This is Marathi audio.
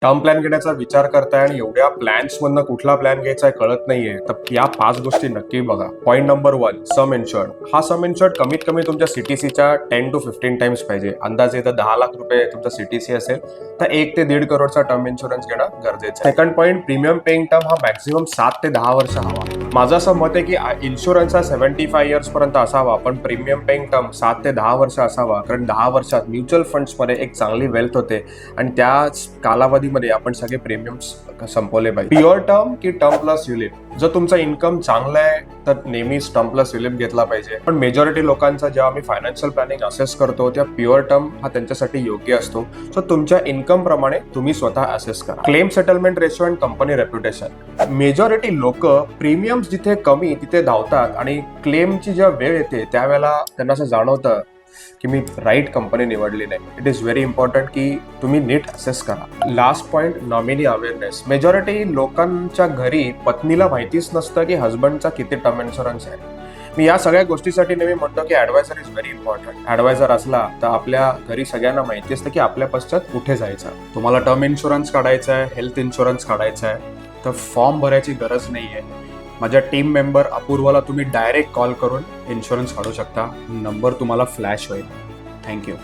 टर्म प्लॅन घेण्याचा विचार करताय आणि एवढ्या प्लॅन्स मधनं कुठला प्लॅन घ्यायचा आहे कळत नाहीये, तर या 5 गोष्टी नक्की बघा. पॉईंट नंबर 1, सम इन्शुर्ड. हा सम इन्शुर्ड कमीत कमी तुमच्या सीटीसीच्या 10 to 15 टाइम्स पाहिजे. अंदाजे तर 10 लाख रुपये तुमचा सीटीसी असेल तर 1 ते 1.5 करोडचा टर्म इन्शुरन्स घेणं गरजेचं आहे. Second point, premium paying term हा मॅक्सिमम 7 ते 10 वर्ष हवा. माझं असं मत आहे की इन्शुरन्स हा 75 इयर्स पर्यंत असावा, पण प्रीमियम पेइंग टर्म 7 ते 10 वर्ष असावा. कारण 10 वर्षात म्युच्युअल फंड्समध्ये एक चांगली वेल्थ होते आणि त्या कालावधीमध्ये आपण सगळे प्रीमियम्स संपवले पाहिजे. प्युअर टर्म की टर्म प्लस युलिप. जर तुमचा इन्कम चांगला आहे तर नेहमीच टर्म प्लस युलिप घेतला पाहिजे. पण मेजॉरिटी लोकांचा जेव्हा आम्ही फायनान्शियल प्लॅनिंग असेस करतो त्या प्युअर टर्म हा त्यांच्यासाठी योग्य असतो. सो तुमच्या इन्कम प्रमाणे तुम्ही स्वतः असेस करा. Claim settlement ratio and company reputation. Majority लोक प्रीमियम्स जिथे कमी तिथे धावतात आणि क्लेमची जेव्हा वेळ येते त्यावेळेला त्यांना असं जाणवतं की मी राईट कंपनी निवडली नाही. इट इज व्हेरी इम्पॉर्टंट की तुम्ही नीट असेस करा. Last point, nominee awareness. Majority लोकांच्या घरी पत्नीला माहितीच नसतं की हजबंडचा किती टर्म इन्शुरन्स आहे. मी या सगळ्या गोष्टीसाठी नेहमी म्हणतो की advisor is very important. Advisor असला तर आपल्या घरी सगळ्यांना माहिती असतं की आपल्या पश्चात कुठे जायचं. तुम्हाला टर्म इन्शुरन्स काढायचा आहे, हेल्थ इन्शुरन्स काढायचा आहे तर फॉर्म भरायची गरज नाही आहे. माझ्या टीम मेंबर अपूर्वाला तुम्ही डायरेक्ट कॉल करून इन्शुरन्स काढू शकता. नंबर तुम्हाला फ्लॅश होईल. थँक्यू.